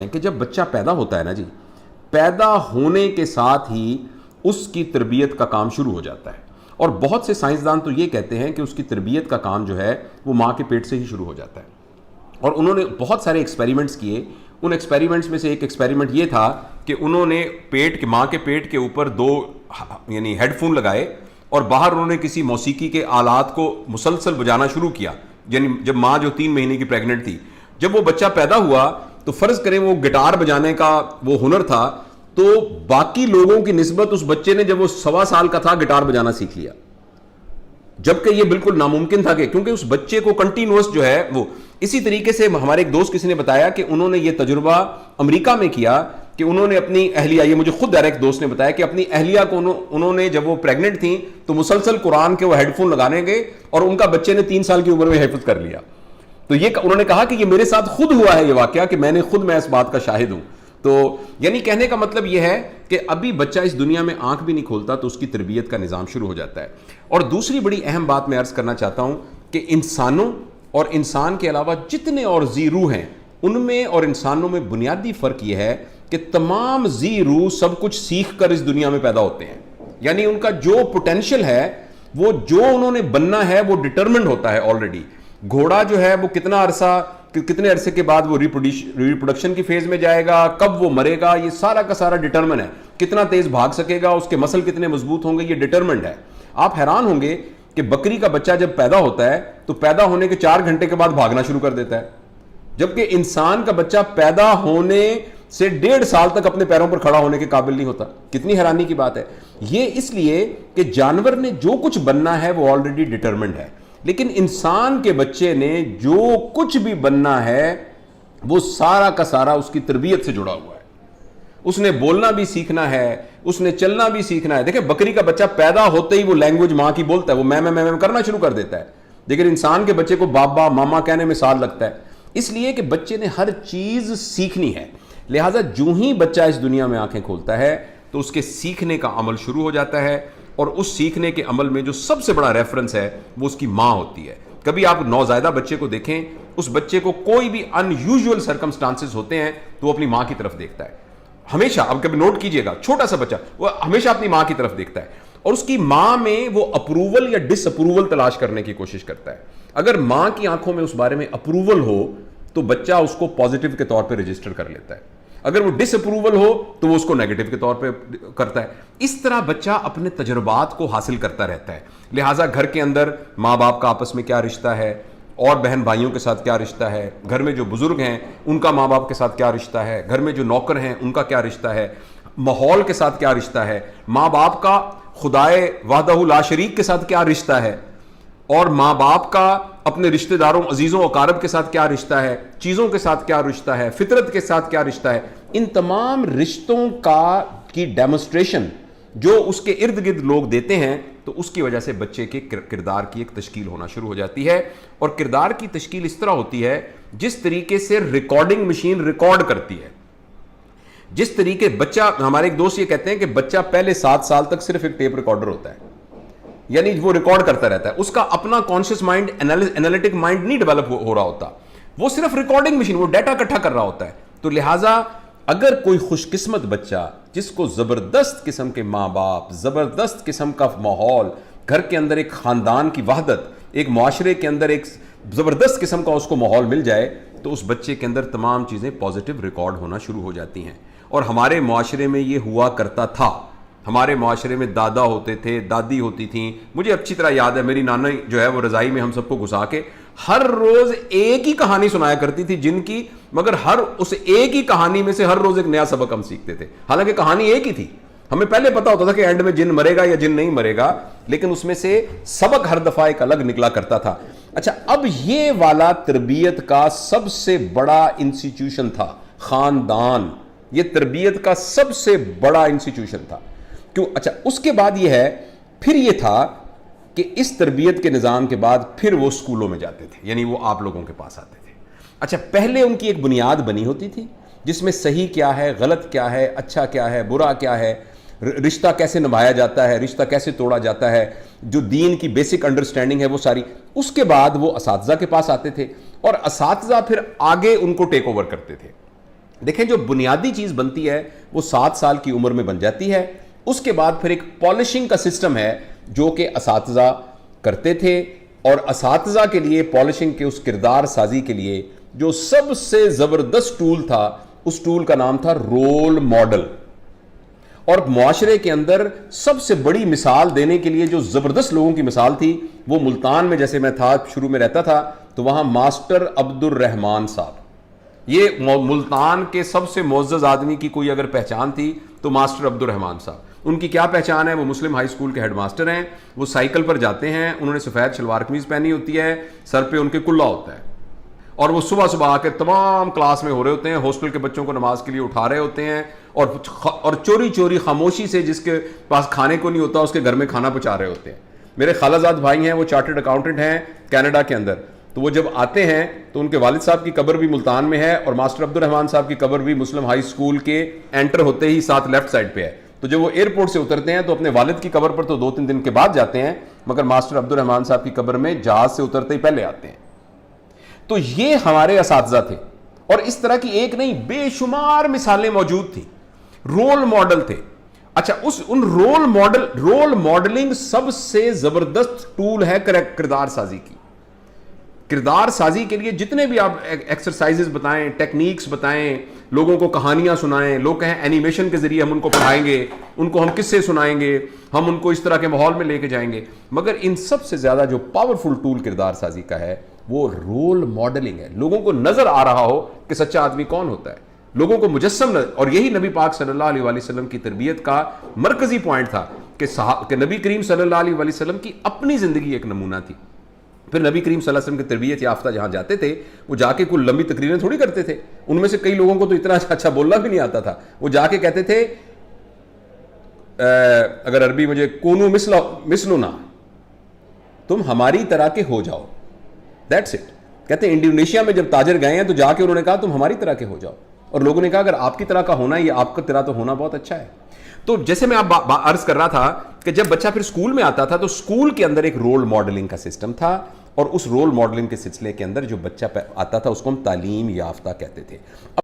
کہ جب بچہ پیدا ہوتا ہے نا جی، پیدا ہونے کے ساتھ ہی اس کی تربیت کا کام شروع ہو جاتا ہے. اور بہت سے سائنسدان تو یہ کہتے ہیں کہ اس کی تربیت کا کام جو ہے وہ ماں کے پیٹ سے ہی شروع ہو جاتا ہے. اور انہوں نے بہت سارے ایکسپیریمنٹس کیے. ان ایکسپیریمنٹس میں سے ایک ایکسپیریمنٹ یہ تھا کہ انہوں نے ماں کے پیٹ کے اوپر دو یعنی ہیڈ فون لگائے اور باہر انہوں نے کسی موسیقی کے آلات کو مسلسل بجانا شروع کیا. یعنی جب ماں جو 3 مہینے کی پریگننٹ تھی، جب وہ بچہ پیدا ہوا تو فرض کریں وہ گٹار بجانے کا وہ ہنر تھا، تو باقی لوگوں کی نسبت اس بچے نے جب وہ 1.25 سال کا تھا گٹار بجانا سیکھ لیا، جبکہ یہ بالکل ناممکن تھا کیونکہ اس بچے کو کنٹینیوس جو ہے وہ. اسی طریقے سے ہمارے ایک دوست کسی نے بتایا کہ انہوں نے یہ تجربہ امریکہ میں کیا کہ انہوں نے اپنی اہلیہ، یہ مجھے خود ڈائریکٹ دوست نے بتایا کہ اپنی اہلیہ کو انہوں نے جب وہ پریگننٹ تھیں تو مسلسل قرآن کے وہ ہیڈ فون لگانے گئے اور ان کا بچے نے 3 سال کی عمر میں حفظ کر لیا. تو یہ انہوں نے کہا کہ یہ میرے ساتھ خود ہوا ہے یہ واقعہ، کہ میں اس بات کا شاہد ہوں. تو یعنی کہنے کا مطلب یہ ہے کہ ابھی بچہ اس دنیا میں آنکھ بھی نہیں کھولتا تو اس کی تربیت کا نظام شروع ہو جاتا ہے. اور دوسری بڑی اہم بات میں عرض کرنا چاہتا ہوں کہ انسانوں اور انسان کے علاوہ جتنے اور ذی روح ہیں ان میں اور انسانوں میں بنیادی فرق یہ ہے کہ تمام ذی روح سب کچھ سیکھ کر اس دنیا میں پیدا ہوتے ہیں. یعنی ان کا جو پوٹینشیل ہے، وہ جو انہوں نے بننا ہے وہ ڈٹرمنڈ ہوتا ہے آلریڈی. گھوڑا جو ہے وہ کتنے عرصے کے بعد وہ ریپروڈکشن کی فیز میں جائے گا، کب وہ مرے گا، یہ سارا کا سارا ڈٹرمن ہے. کتنا تیز بھاگ سکے گا، اس کے مسل کتنے مضبوط ہوں گے، یہ ڈٹرمنڈ ہے. آپ حیران ہوں گے کہ بکری کا بچہ جب پیدا ہوتا ہے تو پیدا ہونے کے 4 گھنٹے کے بعد بھاگنا شروع کر دیتا ہے، جبکہ انسان کا بچہ پیدا ہونے سے 1.5 سال تک اپنے پیروں پر کھڑا ہونے کے قابل نہیں ہوتا. کتنی حیرانی کی بات ہے. یہ اس لیے کہ جانور نے جو کچھ بننا ہے وہ آلریڈی ڈٹرمنڈ ہے، لیکن انسان کے بچے نے جو کچھ بھی بننا ہے وہ سارا کا سارا اس کی تربیت سے جڑا ہوا ہے. اس نے بولنا بھی سیکھنا ہے، اس نے چلنا بھی سیکھنا ہے. دیکھیں بکری کا بچہ پیدا ہوتے ہی وہ لینگویج ماں کی بولتا ہے، وہ میں کرنا شروع کر دیتا ہے. لیکن انسان کے بچے کو بابا ماما کہنے میں سال لگتا ہے، اس لیے کہ بچے نے ہر چیز سیکھنی ہے. لہٰذا جو ہی بچہ اس دنیا میں آنکھیں کھولتا ہے تو اس کے سیکھنے کا عمل شروع ہو جاتا ہے. اور اس سیکھنے کے عمل میں جو سب سے بڑا ریفرنس ہے وہ اس کی ماں ہوتی ہے. کبھی آپ نوزائیدہ بچے کو دیکھیں، اس بچے کو کوئی بھی ان یوزول سرکمسٹانسز ہوتے ہیں تو وہ اپنی ماں کی طرف دیکھتا ہے ہمیشہ. اب کبھی نوٹ کیجئے گا، چھوٹا سا بچہ وہ ہمیشہ اپنی ماں کی طرف دیکھتا ہے اور اس کی ماں میں وہ اپروول یا ڈس اپروول تلاش کرنے کی کوشش کرتا ہے. اگر ماں کی آنکھوں میں اس بارے میں اپروول ہو تو بچہ اس کو پازیٹیو کے طور پہ رجسٹر کر لیتا ہے، اگر وہ ڈس اپروول ہو تو وہ اس کو نیگیٹو کے طور پہ کرتا ہے. اس طرح بچہ اپنے تجربات کو حاصل کرتا رہتا ہے. لہٰذا گھر کے اندر ماں باپ کا آپس میں کیا رشتہ ہے، اور بہن بھائیوں کے ساتھ کیا رشتہ ہے، گھر میں جو بزرگ ہیں ان کا ماں باپ کے ساتھ کیا رشتہ ہے، گھر میں جو نوکر ہیں ان کا کیا رشتہ ہے، ماحول کے ساتھ کیا رشتہ ہے، ماں باپ کا خدائے وحدہ لا شریک کے ساتھ کیا رشتہ ہے، اور ماں باپ کا اپنے رشتہ داروں عزیزوں اقارب کے ساتھ کیا رشتہ ہے، چیزوں کے ساتھ کیا رشتہ ہے، فطرت کے ساتھ کیا رشتہ ہے. ان تمام رشتوں کی ڈیمونسٹریشن جو اس کے ارد گرد لوگ دیتے ہیں تو اس کی وجہ سے بچے کے کردار کی ایک تشکیل ہونا شروع ہو جاتی ہے. اور کردار کی تشکیل اس طرح ہوتی ہے جس طریقے سے ریکارڈنگ مشین ریکارڈ کرتی ہے. جس طریقے بچہ، ہمارے ایک دوست یہ کہتے ہیں کہ بچہ پہلے 7 سال تک صرف ایک ٹیپ ریکارڈر ہوتا ہے، یعنی وہ ریکارڈ کرتا رہتا ہے. اس کا اپنا کانشیس مائنڈ، انالیٹک مائنڈ نہیں ڈیولپ ہو رہا ہوتا، وہ صرف ریکارڈنگ مشین، وہ ڈیٹا اکٹھا کر رہا ہوتا ہے. تو لہٰذا اگر کوئی خوش قسمت بچہ جس کو زبردست قسم کے ماں باپ، زبردست قسم کا ماحول، گھر کے اندر ایک خاندان کی وحدت، ایک معاشرے کے اندر ایک زبردست قسم کا اس کو ماحول مل جائے تو اس بچے کے اندر تمام چیزیں پازیٹیو ریکارڈ ہونا شروع ہو جاتی ہیں. اور ہمارے معاشرے میں یہ ہوا کرتا تھا. ہمارے معاشرے میں دادا ہوتے تھے، دادی ہوتی تھیں. مجھے اچھی طرح یاد ہے میری نانا جو ہے وہ رضائی میں ہم سب کو گھسا کے ہر روز ایک ہی کہانی سنایا کرتی تھی جن کی، مگر ہر اس ایک ہی کہانی میں سے ہر روز ایک نیا سبق ہم سیکھتے تھے. حالانکہ کہانی ایک ہی تھی، ہمیں پہلے پتا ہوتا تھا کہ اینڈ میں جن مرے گا یا جن نہیں مرے گا، لیکن اس میں سے سبق ہر دفعہ ایک الگ نکلا کرتا تھا. اچھا، اب یہ والا تربیت کا سب سے بڑا انسٹیٹیوشن تھا خاندان. یہ تربیت کا سب سے بڑا انسٹیٹیوشن تھا. کیوں؟ اچھا، اس کے بعد یہ ہے، پھر یہ تھا کہ اس تربیت کے نظام کے بعد پھر وہ اسکولوں میں جاتے تھے، یعنی وہ آپ لوگوں کے پاس آتے تھے. اچھا، پہلے ان کی ایک بنیاد بنی ہوتی تھی جس میں صحیح کیا ہے، غلط کیا ہے، اچھا کیا ہے، برا کیا ہے، رشتہ کیسے نبھایا جاتا ہے، رشتہ کیسے توڑا جاتا ہے، جو دین کی بیسک انڈرسٹینڈنگ ہے وہ ساری. اس کے بعد وہ اساتذہ کے پاس آتے تھے اور اساتذہ پھر آگے ان کو ٹیک اوور کرتے تھے. دیکھیں جو بنیادی چیز بنتی ہے وہ 7 سال کی عمر میں بن جاتی ہے. اس کے بعد پھر ایک پالشنگ کا سسٹم ہے جو کہ اساتذہ کرتے تھے, اور اساتذہ کے لیے پالشنگ کے اس کردار سازی کے لیے جو سب سے زبردست ٹول تھا, اس ٹول کا نام تھا رول ماڈل. اور معاشرے کے اندر سب سے بڑی مثال دینے کے لیے جو زبردست لوگوں کی مثال تھی وہ ملتان میں, جیسے میں تھا شروع میں رہتا تھا تو وہاں ماسٹر عبد الرحمان صاحب, یہ ملتان کے سب سے معزز آدمی کی کوئی اگر پہچان تھی تو ماسٹر عبد الرحمان صاحب. ان کی کیا پہچان ہے؟ وہ مسلم ہائی اسکول کے ہیڈ ماسٹر ہیں, وہ سائیکل پر جاتے ہیں, انہوں نے سفید شلوار قمیض پہنی ہوتی ہے, سر پہ ان کے کلہ ہوتا ہے, اور وہ صبح صبح آ کے تمام کلاس میں ہو رہے ہوتے ہیں, ہاسٹل کے بچوں کو نماز کے لیے اٹھا رہے ہوتے ہیں, اور چوری چوری خاموشی سے جس کے پاس کھانے کو نہیں ہوتا اس کے گھر میں کھانا پہنچا رہے ہوتے ہیں. میرے خالہ زاد بھائی ہیں, وہ چارٹرڈ اکاؤنٹنٹ ہیں کینیڈا کے اندر, تو وہ جب آتے ہیں تو ان کے والد صاحب کی قبر بھی ملتان میں ہے, اور ماسٹر عبد الرحمان صاحب کی قبر بھی مسلم ہائی اسکول کے انٹر ہوتے ہی ساتھ لیفٹ سائڈ پہ ہے. تو جب وہ ایئرپورٹ سے اترتے ہیں تو اپنے والد کی قبر پر تو 2-3 دن کے بعد جاتے ہیں, مگر ماسٹر عبد الرحمان صاحب کی قبر میں جہاز سے اترتے ہی پہلے آتے ہیں. تو یہ ہمارے اساتذہ تھے, اور اس طرح کی ایک نہیں بے شمار مثالیں موجود تھیں, رول ماڈل تھے. اچھا, ان رول ماڈلنگ سب سے زبردست ٹول ہے کردار سازی کی. کردار سازی کے لیے جتنے بھی آپ ایکسرسائزز بتائیں, ٹیکنیکس بتائیں, لوگوں کو کہانیاں سنائیں, لوگ کہیں اینیمیشن کے ذریعے ہم ان کو پڑھائیں گے, ان کو ہم قصے سنائیں گے, ہم ان کو اس طرح کے ماحول میں لے کے جائیں گے, مگر ان سب سے زیادہ جو پاورفل ٹول کردار سازی کا ہے وہ رول ماڈلنگ ہے. لوگوں کو نظر آ رہا ہو کہ سچا آدمی کون ہوتا ہے, لوگوں کو مجسم نظر, اور یہی نبی پاک صلی اللہ علیہ وآلہ وسلم کی تربیت کا مرکزی پوائنٹ تھا کہ نبی کریم صلی اللہ علیہ وآلہ وسلم کی اپنی زندگی ایک نمونہ تھی. پھر نبی کریم صلی اللہ علیہ وسلم کی تربیت یافتہ جہاں جاتے تھے وہ جا کے کوئی لمبی تقریریں تھوڑی کرتے تھے. ان میں سے کئی لوگوں کو تو اتنا اچھا بولنا بھی نہیں آتا تھا. وہ جا کے کہتے تھے, اگر عربی مجھے کونو مثلنا, تم ہماری طرح کے ہو جاؤ, دیٹس اٹ. کہتے ہیں انڈونیشیا میں جب تاجر گئے ہیں تو جا کے انہوں نے کہا تم ہماری طرح کے ہو جاؤ, اور لوگوں نے کہا اگر آپ کی طرح کا ہونا ہے, یہ آپ کی طرح تو ہونا بہت اچھا ہے. تو جیسے میں آپ عرض کر رہا تھا کہ جب بچہ پھر اسکول میں آتا تھا تو اسکول کے اندر ایک رول ماڈلنگ کا سسٹم تھا, اور اس رول ماڈلنگ کے سلسلے کے اندر جو بچہ آتا تھا اس کو ہم تعلیم یافتہ کہتے تھے.